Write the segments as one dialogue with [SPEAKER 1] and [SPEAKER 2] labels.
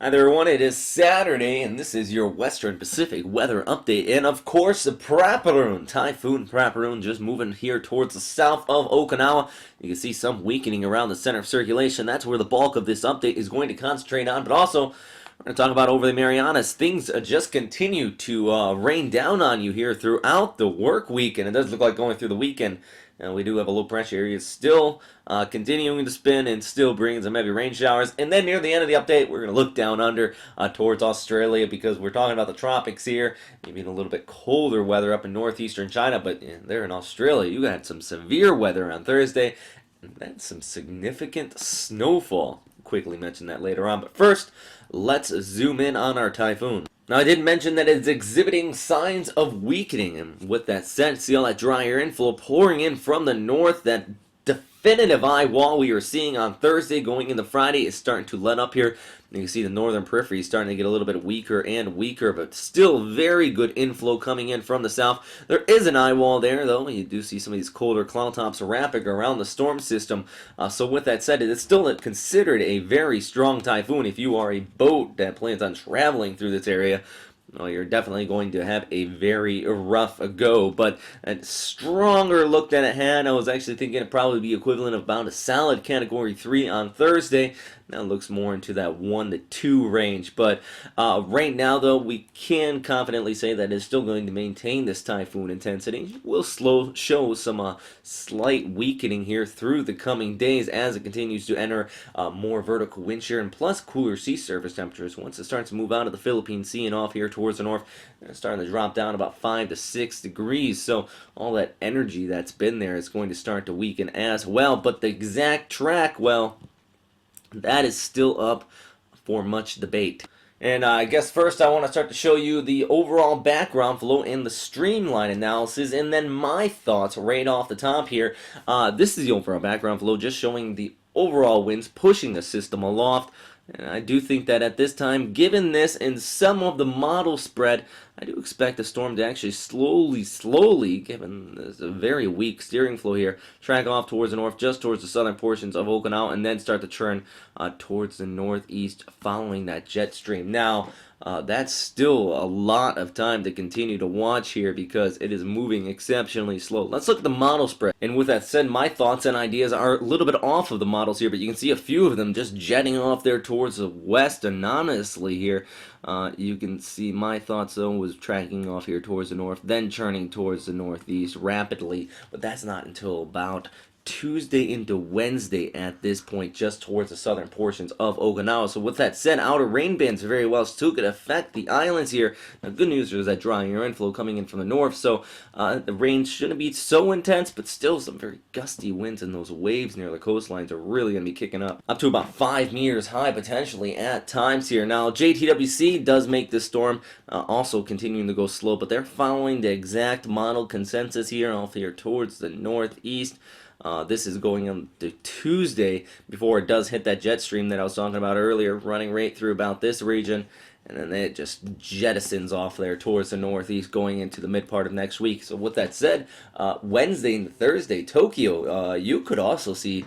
[SPEAKER 1] Hi there everyone, it is Saturday and this is your Western Pacific weather update, and of course the Prapiroon, Typhoon Prapiroon, just moving here towards the south of Okinawa. You can see some weakening around the center of circulation. That's where the bulk of this update is going to concentrate on, but also we're going to talk about over the Marianas. Things just continue to rain down on you here throughout the work week, and it does look like going through the weekend. And we do have a low pressure area still continuing to spin and still bringing some heavy rain showers. And then near the end of the update, we're going to look down under towards Australia because we're talking about the tropics here. Maybe a little bit colder weather up in northeastern China, but there in Australia, you got some severe weather on Thursday. And then some significant snowfall. Quickly mention that later on. But first, let's zoom in on our typhoon. Now, I did mention that it's exhibiting signs of weakening, and with that said, see all that dry air inflow pouring in from the north. That definitive eye wall we were seeing on Thursday going into Friday is starting to let up here. You can see the northern periphery is starting to get a little bit weaker and weaker, but still very good inflow coming in from the south. There is an eye wall there, though. You do see some of these colder cloud tops wrapping around the storm system. So with that said, it is still considered a very strong typhoon. If you are a boat that plans on traveling through this area, well, you're definitely going to have a very rough go, but a stronger look than it had. I was actually thinking it'd probably be equivalent of about a solid Category 3 on Thursday. Now it looks more into that 1 to 2 range, but right now, though, we can confidently say that it's still going to maintain this typhoon intensity. We'll show some slight weakening here through the coming days as it continues to enter more vertical wind shear and plus cooler sea surface temperatures. Once it starts to move out of the Philippine Sea and off here towards the north, it's starting to drop down about 5 to 6 degrees. So all that energy that's been there is going to start to weaken as well. But the exact track, well, that is still up for much debate. And I guess first I want to start to show you the overall background flow and the streamline analysis, and then my thoughts right off the top here. This is the overall background flow, just showing the overall winds pushing the system aloft. And I do think that at this time, given this and some of the model spread, I do expect the storm to actually slowly, given there's a very weak steering flow here, track off towards the north, just towards the southern portions of Okinawa, and then start to churn towards the northeast following that jet stream. Now, that's still a lot of time to continue to watch here because it is moving exceptionally slow. Let's look at the model spread. And with that said, my thoughts and ideas are a little bit off of the models here, but you can see a few of them just jetting off there towards the west anonymously here. You can see my thoughts, though, was tracking off here towards the north, then churning towards the northeast rapidly, but that's not until about Tuesday into Wednesday at this point, just towards the southern portions of Okinawa. So with that said, outer rain bands very well still could affect the islands here. Now, good news is that dry air inflow coming in from the north, so the rain shouldn't be so intense, but still some very gusty winds, and those waves near the coastlines are really going to be kicking up to about 5 meters high potentially at times here. Now, JTWC does make this storm also continuing to go slow, but they're following the exact model consensus here off here towards the northeast. This is going on to Tuesday before it does hit that jet stream that I was talking about earlier, running right through about this region, and then it just jettisons off there towards the northeast going into the mid part of next week. So with that said, Wednesday and Thursday, Tokyo, you could also see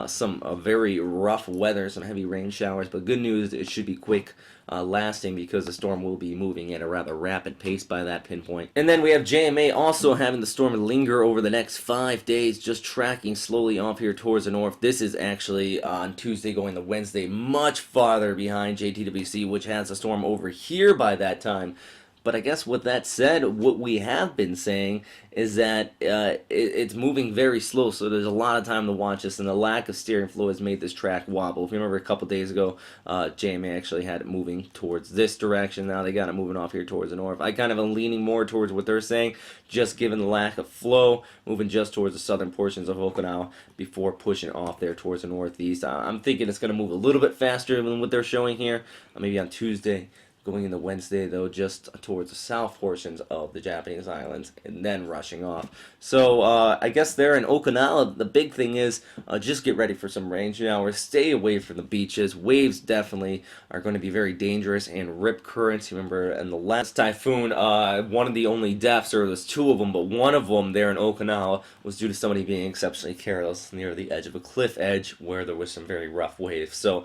[SPEAKER 1] some very rough weather, some heavy rain showers, but good news, it should be quick lasting because the storm will be moving at a rather rapid pace by that pinpoint. And then we have JMA also having the storm linger over the next 5 days, just tracking slowly off here towards the north. This is actually on Tuesday going to Wednesday, much farther behind JTWC, which has a storm over here by that time. But I guess with that said, what we have been saying is that it's moving very slow, so there's a lot of time to watch this, and the lack of steering flow has made this track wobble. If you remember a couple days ago, JMA actually had it moving towards this direction. Now they got it moving off here towards the north. I kind of am leaning more towards what they're saying, just given the lack of flow, moving just towards the southern portions of Okinawa before pushing off there towards the northeast. I'm thinking it's going to move a little bit faster than what they're showing here, maybe on Tuesday, going into Wednesday, though, just towards the south portions of the Japanese islands, and then rushing off. So I guess there in Okinawa, the big thing is just get ready for some rain showers. Stay away from the beaches. Waves definitely are going to be very dangerous, and rip currents. Remember, in the last typhoon, one of the only deaths, or there's two of them, but one of them there in Okinawa was due to somebody being exceptionally careless near the edge of a cliff edge where there was some very rough waves. So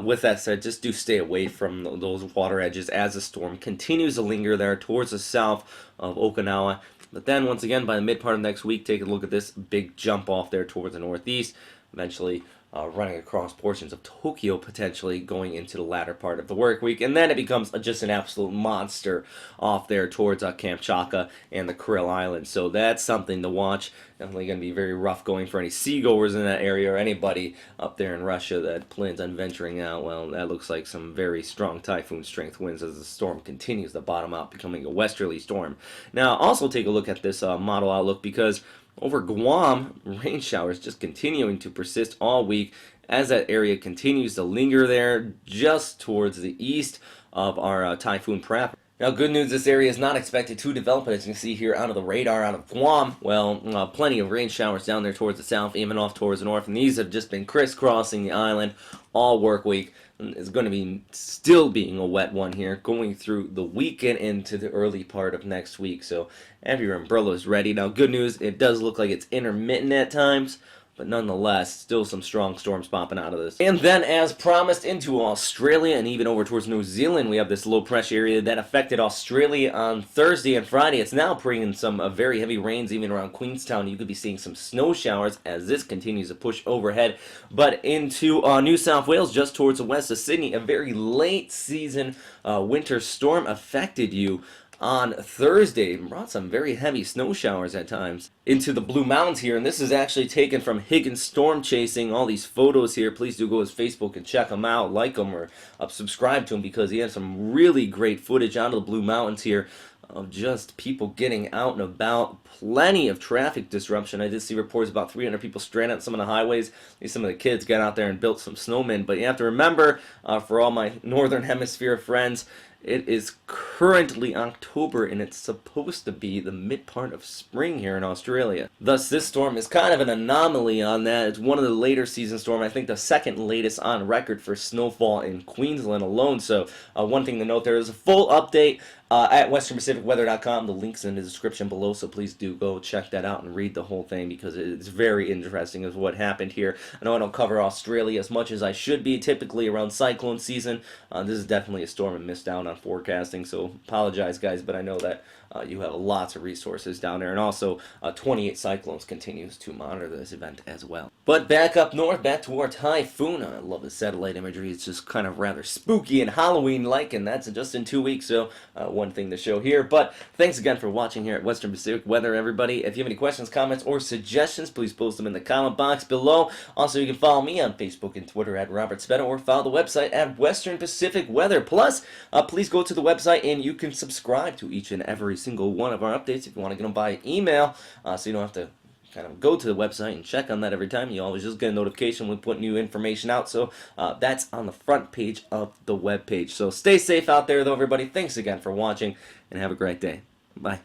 [SPEAKER 1] with that said, just do stay away from those water edges as the storm continues to linger there towards the south of Okinawa. But then, once again, by the mid part of next week, take a look at this big jump off there towards the northeast, eventually running across portions of Tokyo, potentially going into the latter part of the work week. And then it becomes just an absolute monster off there towards Kamchatka and the Kuril Islands. So that's something to watch. Definitely going to be very rough going for any seagoers in that area or anybody up there in Russia that plans on venturing out. Well, that looks like some very strong typhoon strength winds as the storm continues to bottom out, becoming a westerly storm. Now, also take a look at this model outlook, because over Guam, rain showers just continuing to persist all week as that area continues to linger there just towards the east of our Typhoon Prapiroon. Now, good news, this area is not expected to develop, as you can see here out of the radar out of Guam. Well, plenty of rain showers down there towards the south, even off towards the north, and these have just been crisscrossing the island all work week. It's going to be still being a wet one here, going through the weekend into the early part of next week. So have your umbrellas ready. Now, good news, it does look like it's intermittent at times, but nonetheless, still some strong storms popping out of this. And then, as promised, into Australia and even over towards New Zealand, we have this low pressure area that affected Australia on Thursday and Friday. It's now bringing some very heavy rains even around Queenstown. You could be seeing some snow showers as this continues to push overhead. But into New South Wales, just towards the west of Sydney, a very late season winter storm affected you on Thursday. Brought some very heavy snow showers at times into the Blue Mountains here, and this is actually taken from Higgins Storm Chasing. All these photos here, please do go to his Facebook and check him out, like him, or subscribe to him, because he has some really great footage out of the Blue Mountains here of just people getting out and about. Plenty of traffic disruption. I did see reports about 300 people stranded on some of the highways. Some of the kids got out there and built some snowmen. But you have to remember, for all my Northern Hemisphere friends, it is currently October, and it's supposed to be the mid part of spring here in Australia. Thus, this storm is kind of an anomaly on that. It's one of the later season storms. I think the second latest on record for snowfall in Queensland alone. So one thing to note, there is a full update at westernpacificweather.com. The link's in the description below, so please do go check that out and read the whole thing, because it's very interesting as what happened here. I know I don't cover Australia as much as I should be, typically around cyclone season. This is definitely a storm I missed out on forecasting, so apologize, guys, but I know that you have lots of resources down there, and also 28 Cyclones continues to monitor this event as well. But back up north, back to our typhoon. I love the satellite imagery. It's just kind of rather spooky and Halloween-like, and that's just in 2 weeks, so one thing to show here. But thanks again for watching here at Western Pacific Weather, everybody. If you have any questions, comments, or suggestions, please post them in the comment box below. Also, you can follow me on Facebook and Twitter at Robert Speta, or follow the website at Western Pacific Weather. Plus, please go to the website and you can subscribe to each and every single one of our updates if you want to get them by email, so you don't have to kind of go to the website and check on that every time. You always just get a notification when we put new information out. So that's on the front page of the webpage. So stay safe out there, though, everybody. Thanks again for watching, and have a great day. Bye.